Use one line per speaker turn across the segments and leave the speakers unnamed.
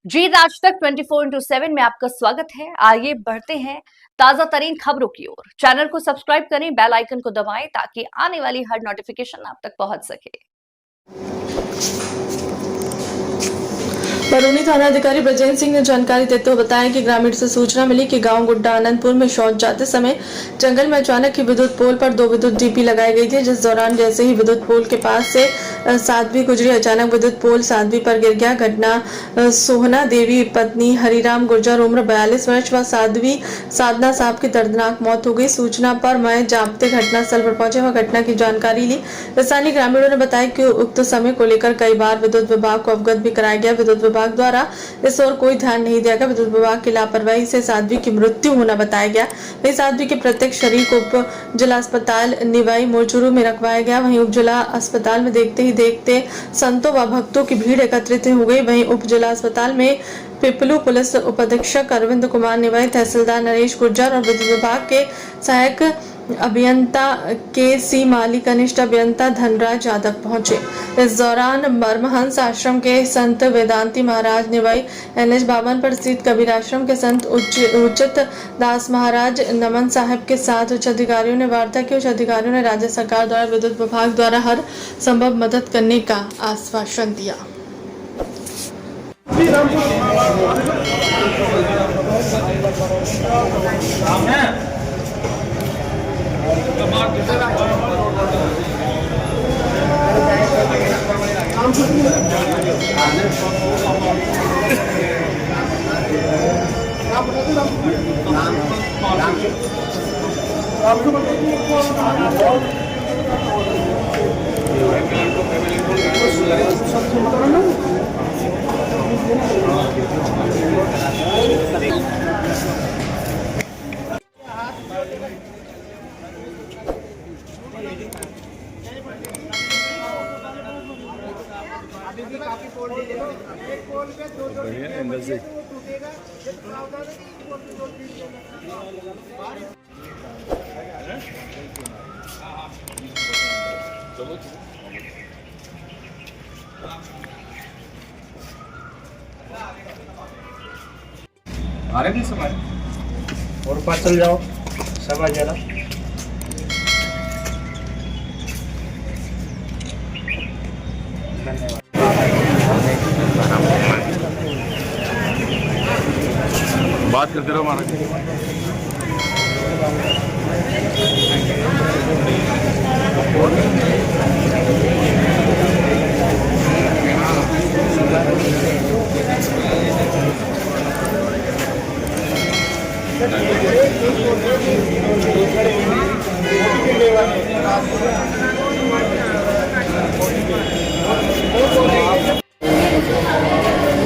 जीत आज तक 24/7 में आपका स्वागत है। आइए बढ़ते हैं ताजा तरीन खबरों की ओर। चैनल को सब्सक्राइब करें, बेल आइकन को दबाएं ताकि आने वाली हर नोटिफिकेशन आप तक पहुंच सके।
बरौनी थाना अधिकारी ब्रजेंद्र सिंह ने जानकारी देते हुए बताया कि ग्रामीण से सूचना मिली कि गांव गुड्डा आनंदपुर में शौच जाते समय जंगल में अचानक ही विद्युत पोल पर 2 विद्युत डीपी लगाई गई थी, जिस दौरान जैसे ही विद्युत पोल के पास से साध्वी गुजरी, अचानक विद्युत पोल साध्वी पर गिर गया। घटना सोहना देवी पत्नी हरिराम गुर्जर उम्र 42 वर्ष व साध्वी साधना साहब की दर्दनाक मौत हो गई। सूचना पर मैं जाप्ते घटनास्थल पर पहुंचे व घटना की जानकारी ली। स्थानीय ग्रामीणों ने बताया कि उक्त समय को लेकर कई बार विद्युत विभाग को अवगत भी कराया गया। विद्युत विभाग द्वारा इस ओर कोई ध्यान नहीं दिया गया। विद्युत विभाग की लापरवाही से साध्वी की मृत्यु होना बताया गया। वहीं साध्वी के प्रत्यक्ष शरीर को उप जिला अस्पताल निवाई मोर्चुरू में रखवाया गया। वहीं उप जिला अस्पताल में देखते ही देखते संतों व भक्तों की भीड़ एकत्रित हो गई। वहीं उप जिला अस्पताल में पिपलू पुलिस उपाधीक्षक अरविंद कुमार निवाई, तहसीलदार नरेश गुर्जर और विद्युत विभाग के सहायक अभियंता के माली, कनिष्ठ अभियंता धनराज यादव पहुंचे। इस दौरान परमहंस आश्रम के संत वेदांती महाराज निवाई, NH 52 पर स्थित कबीर आश्रम के संत उचित दास महाराज नमन साहब के साथ उच्च अधिकारियों ने वार्ता की। उच्च अधिकारियों ने राज्य सरकार द्वारा विद्युत विभाग द्वारा हर संभव मदद करने का आश्वासन दिया।
काफी पोल एक पोल पे दो एंगल से टूटेगा।
आ रहे सब और पास चल जाओ सब आ जाना। धन्यवाद। बात करते रहो महाराज।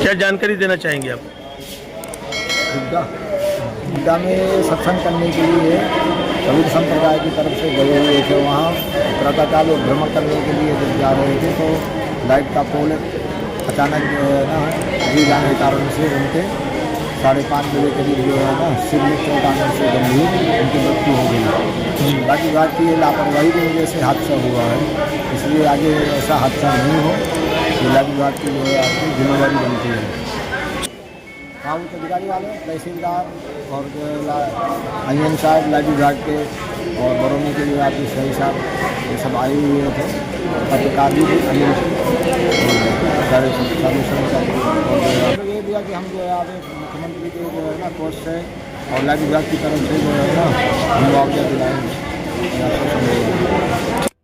क्या जानकारी देना चाहेंगे आप?
गुड्डा में सत्संग करने के लिए कबीर संप्रदाय की तरफ से गए हुए थे। वहाँ प्रातःकाल और भ्रमण करने के लिए जब जा रहे थे तो लाइट का पोल अचानक गिर जाने के कारण से उनके 5:30 बजे करीब जो है ना सिर में चोट आने से गंभीर उनकी मृत्यु हो गई। बाकी बात की लापरवाही की वजह से हादसा हुआ है, इसलिए आगे ऐसा हादसा नहीं हो, जिला विभाग की जो है आपकी जिम्मेदारी बनती है। हाँ, उच्च अधिकारी वाले तहसीलदार और IN साहब, लाइव विभाग के और बरौनी के विभाग के सही साहब ये सब आए हुए थे। पत्रकार भी सारे और ये दिया कि हम जो है आगे मुख्यमंत्री के जो है ना कोर्स से और लाइव विभाग की तरफ से जो है ना मुआवजा दिलाएंगे।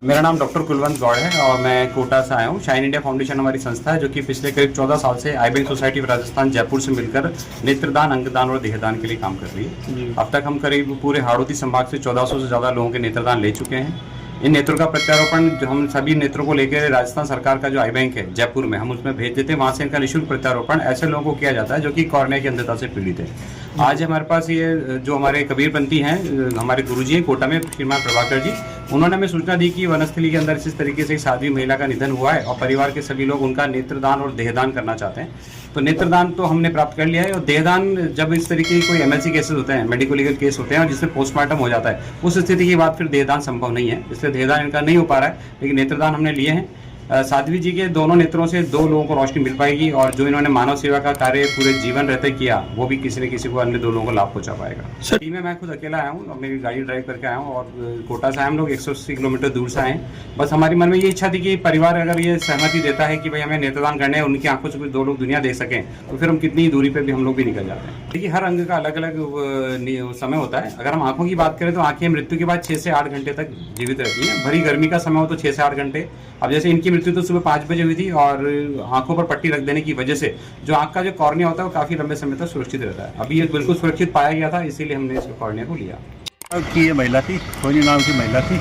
मेरा नाम डॉक्टर कुलवंत गौड़ है और मैं कोटा से आया हूँ। शाइन इंडिया फाउंडेशन हमारी संस्था है जो कि पिछले करीब 14 साल से eye bank society of Rajasthan Jaipur से मिलकर नेत्रदान, अंगदान और देहदान के लिए काम कर रही है। अब तक हम करीब पूरे हाड़ौती संभाग से 1400 से ज़्यादा लोगों के नेत्रदान ले चुके हैं। इन नेत्रों का प्रत्यारोपण जो हम सभी नेत्रों को लेकर राजस्थान सरकार का जो आई बैंक है जयपुर में, हम उसमें भेज देते हैं। वहाँ से इनका निःशुल्क प्रत्यारोपण ऐसे लोगों को किया जाता है जो कि कॉर्निया की अंधता से पीड़ित है। आज हमारे पास ये जो हमारे कबीरपंथी हैं, हमारे गुरुजी हैं कोटा में, श्रीमान प्रभाकर जी, उन्होंने हमें सूचना दी कि वनस्थली के अंदर इस तरीके से एक साध्वी महिला का निधन हुआ है और परिवार के सभी लोग उनका नेत्रदान और देहदान करना चाहते हैं। तो नेत्रदान तो हमने प्राप्त कर लिया है और देहदान जब इस तरीके की कोई MLC केसेस होते हैं, मेडिको लीगल केस होते हैं और जिसमें पोस्टमार्टम हो जाता है, उस स्थिति के बाद फिर देहदान संभव नहीं है, इसलिए देहदान इनका नहीं हो पा रहा है। लेकिन नेत्रदान हमने लिए हैं। साध्वी जी के दोनों नेत्रों से 2 लोगों को रोशनी मिल पाएगी और जो इन्होंने मानव सेवा का कार्य पूरे जीवन रहते किया वो भी किसी न किसी को अन्य 2 लोगों को लाभ पहुंचा पाएगा। टीम में मैं खुद अकेला आया हूँ और मेरी गाड़ी ड्राइव करके आया हूँ और कोटा से हम लोग 180 किलोमीटर दूर से आए। बस हमारी मन में ये इच्छा थी कि परिवार अगर ये सहमति देता है कि भाई हमें नेत्रदान करने हैं, उनकी आंखों से 2 लोग दुनिया देख सकें, तो फिर हम कितनी दूरी पर भी हम लोग भी निकल जाते हैं। देखिए हर अंग का अलग अलग समय होता है। अगर हम आंखों की बात करें तो आंखें मृत्यु के बाद 6 से 8 घंटे तक जीवित रहती हैं। भरी गर्मी का समय हो तो 6 से 8 घंटे। अब जैसे इनकी मृत्यु तो सुबह 5 बजे हुई थी और आंखों पर पट्टी रख देने की वजह से जो आंख का जो कॉर्निया होता है वो काफी लंबे समय तक सुरक्षित रहता है। अभी ये बिल्कुल सुरक्षित पाया गया था, इसीलिए हमने इस कॉर्निया को लिया।
की ये महिला थी, सोनी नाम की महिला थी,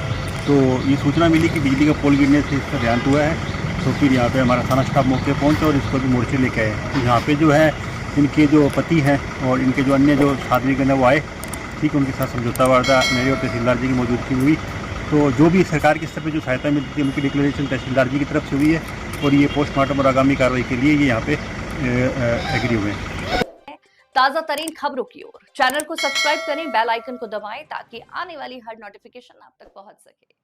तो ये सूचना मिली कि बिजली का पोल गिरने से इसका देहांत हुआ है। तो फिर यहाँ पे हमारा थाना स्टाफ मौके पहुंचा और इसको भी मोर्चे लेके आए। तो यहाँ पे जो है इनके जो पति हैं और इनके जो अन्य जो साधवीगण है वो आए, ठीक है, उनके साथ समझौता वार्ता मेरे और तहसीलदार जी की मौजूदगी हुई। तो जो भी सरकार के स्तर पर जो सहायता मिलती है उनकी डिक्लेरेशन तहसीलदार जी की तरफ से हुई है और ये पोस्टमार्टम और आगामी कार्रवाई के लिए ये यहाँ पे एग्री हुए हैं।
ताजा तरीन खबरों की ओर चैनल को सब्सक्राइब करें, बेल आइकन को दबाएं ताकि आने वाली हर नोटिफिकेशन आप तक पहुंच सके।